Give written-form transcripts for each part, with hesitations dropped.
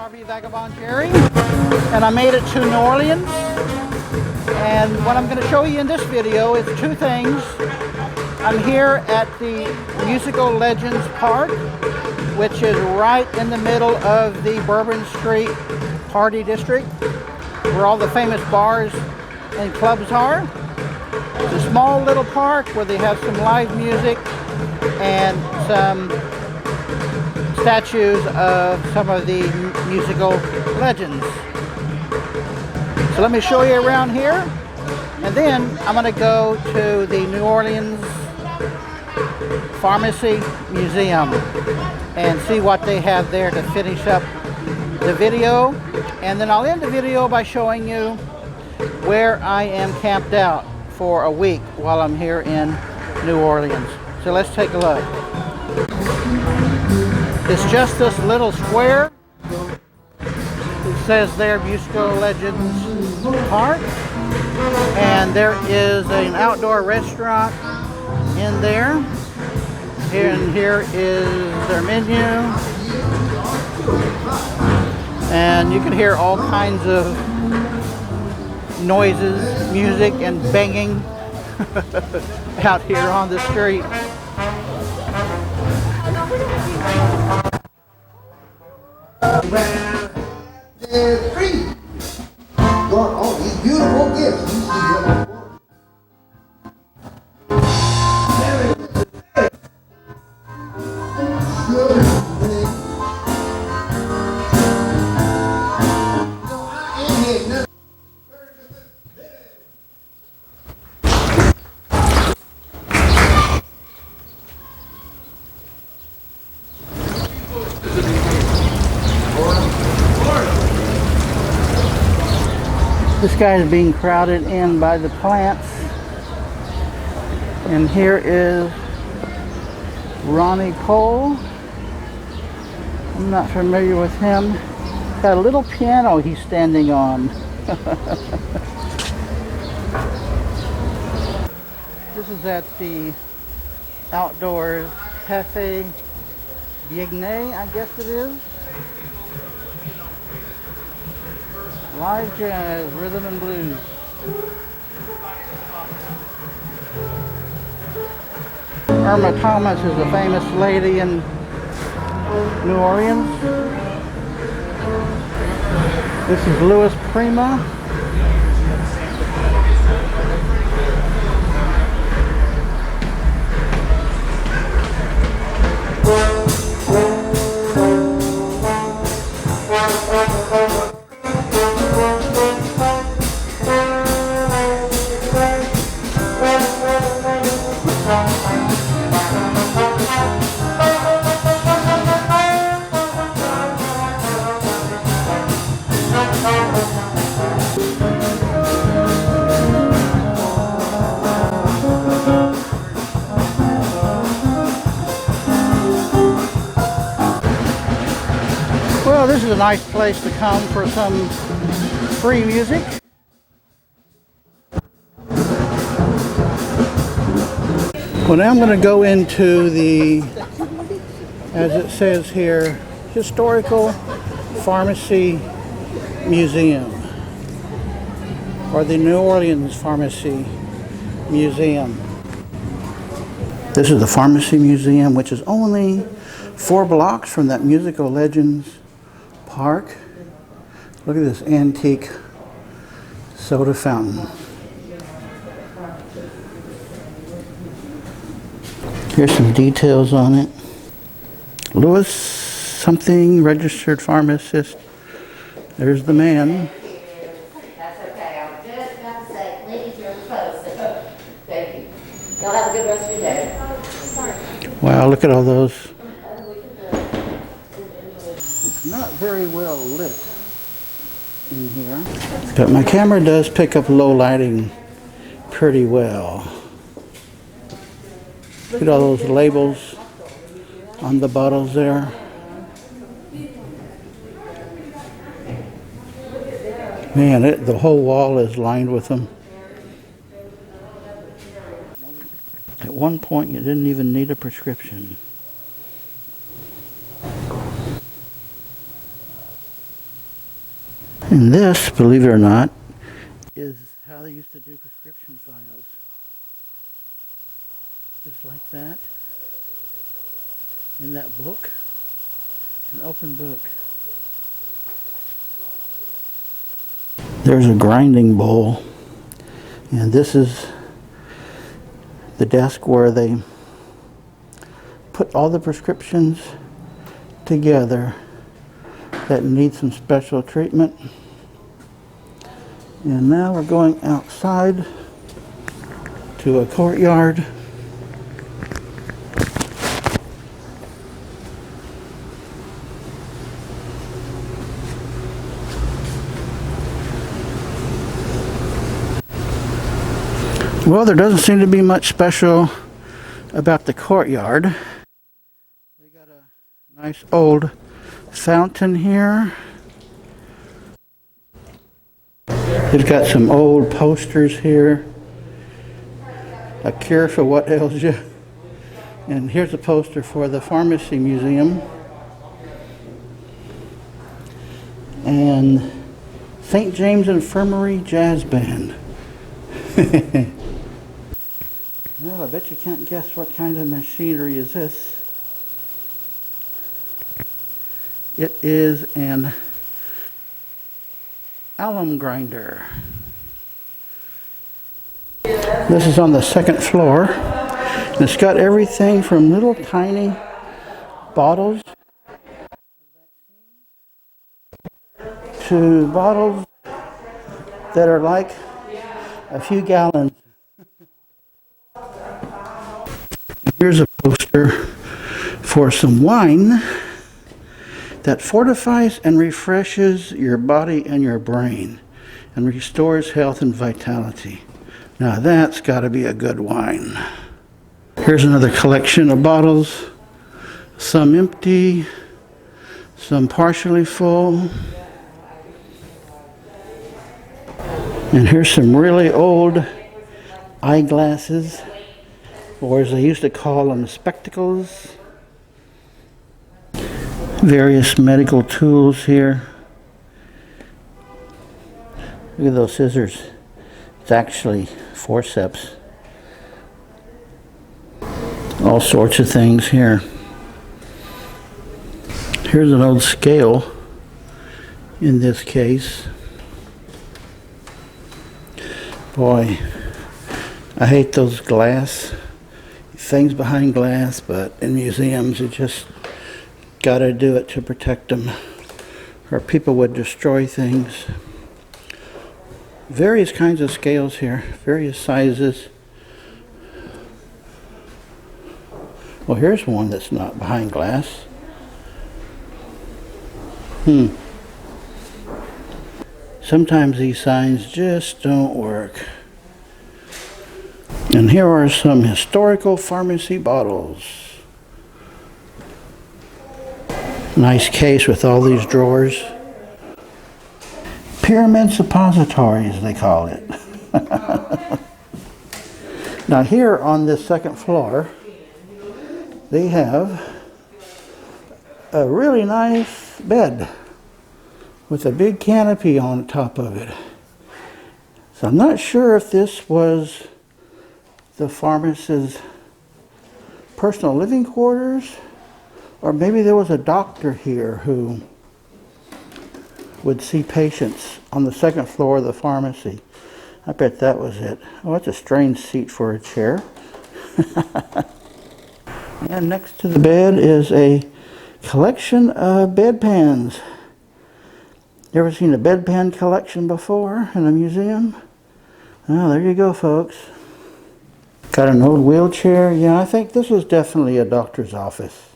RV Vagabond Jerry, and I made it to New Orleans. And what I'm going to show you in this video is two things. I'm here at the Musical Legends Park, which is right in the middle of the Bourbon Street Party District, where all the famous bars and clubs are. It's a small little park where they have some live music and some statues of some of the musical legends. So let me show you around here, and then I'm going to go to the New Orleans Pharmacy Museum and see what they have there to finish up the video. And then I'll end the video by showing you where I am camped out for a week while I'm here in New Orleans. So let's take a look. It's just this little square. It says there Musical Legends Park, and there is an outdoor restaurant in there. And here is their menu, and you can hear all kinds of noises, music, and banging out here on the street. There's three. Got all these beautiful gifts. You see what This guy is being crowded in by the plants. And here is Ronnie Cole. I'm not familiar with him. Got a little piano he's standing on. This is at the Outdoor Cafe Viognier, I guess it is. Live jazz, rhythm and blues. Irma Thomas is a famous lady in New Orleans. This is Louis Prima. Well, this is a nice place to come for some free music. Well, now I'm going to go into the, as it says here, Historical Pharmacy Museum, or the New Orleans Pharmacy Museum. This is the Pharmacy Museum, which is only 4 blocks from that Musical Legends Park. Look at this antique soda fountain. Here's some details on it. Louis something, registered pharmacist. There's the man. That's okay. I was just about to say, ladies, you're close. Thank you. Y'all have a good rest of your day. Wow, look at all those. It's not very well lit in here, but my camera does pick up low lighting pretty well. Look at all those labels on the bottles there. Man, the whole wall is lined with them. At one point, you didn't even need a prescription. And this, believe it or not, is how they used to do prescription files. Just like that. In that book. It's an open book. There's a grinding bowl. And this is the desk where they put all the prescriptions together that need some special treatment. And now we're going outside to a courtyard. Well, there doesn't seem to be much special about the courtyard. They got a nice old fountain here. They've got some old posters here. A cure for what ails you. And here's a poster for the Pharmacy Museum. And St. James Infirmary Jazz Band. Well, I bet you can't guess what kind of machinery is this. It is an alum grinder. This is on the second floor. And it's got everything from little tiny bottles to bottles that are like a few gallons. Here's a poster for some wine that fortifies and refreshes your body and your brain and restores health and vitality. Now that's got to be a good wine. Here's another collection of bottles, some empty, some partially full. And here's some really old eyeglasses, or as they used to call them, spectacles. Various medical tools here. Look at those scissors. It's actually forceps. All sorts of things here. Here's an old scale in this case. Boy, I hate those glass things behind glass, but in museums you just gotta do it to protect them, or people would destroy things. Various kinds of scales here, various sizes. Well, here's one that's not behind glass. Sometimes these signs just don't work. And here are some historical pharmacy bottles. Nice case with all these drawers. Pyramid suppositories, they call it. Now here on this second floor, they have a really nice bed with a big canopy on top of it. So I'm not sure if this was the pharmacist's personal living quarters, or maybe there was a doctor here who would see patients on the second floor of the pharmacy. I bet that was it. Oh, that's a strange seat for a chair. And next to the bed is a collection of bedpans. You ever seen a bedpan collection before in a museum? Oh, there you go, folks. Got an old wheelchair. Yeah, I think this was definitely a doctor's office.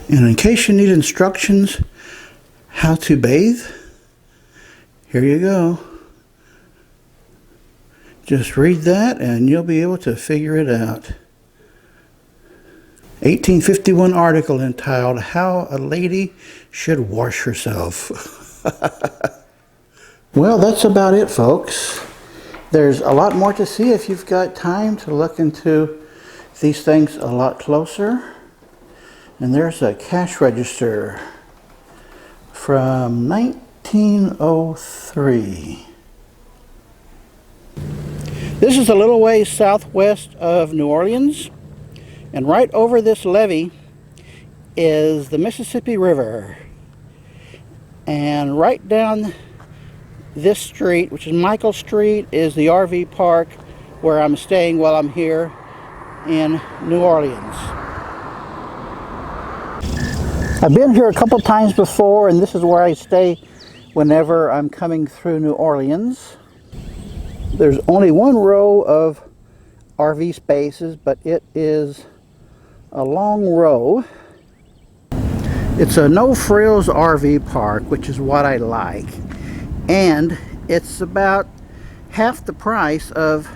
And in case you need instructions how to bathe, here you go. Just read that and you'll be able to figure it out. 1851 article entitled How a Lady Should Wash Herself. Well, that's about it, folks. There's a lot more to see if you've got time to look into these things a lot closer. And there's a cash register from 1903. This is a little ways southwest of New Orleans, and right over this levee is the Mississippi River. And right down this street, which is Michael Street, is the RV park where I'm staying while I'm here in New Orleans. I've been here a couple times before, and this is where I stay whenever I'm coming through New Orleans. There's only one row of RV spaces, but it is a long row. It's a no-frills RV park, which is what I like. And it's about half the price of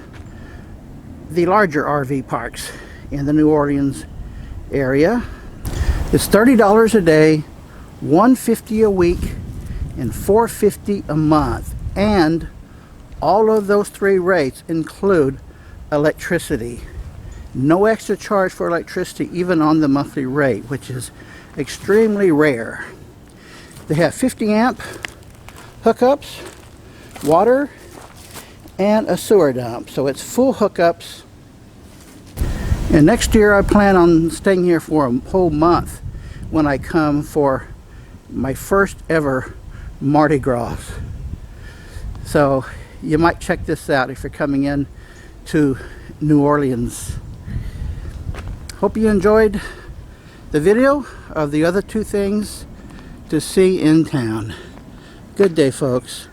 the larger RV parks in the New Orleans area. It's $30 a day, $150 a week, and $450 a month. And all of those three rates include electricity. No extra charge for electricity, even on the monthly rate, which is extremely rare. They have 50 amp hookups, water, and a sewer dump. So it's full hookups. And next year I plan on staying here for a whole month when I come for my first ever Mardi Gras. So you might check this out if you're coming in to New Orleans. Hope you enjoyed the video of the other two things to see in town. Good day, folks.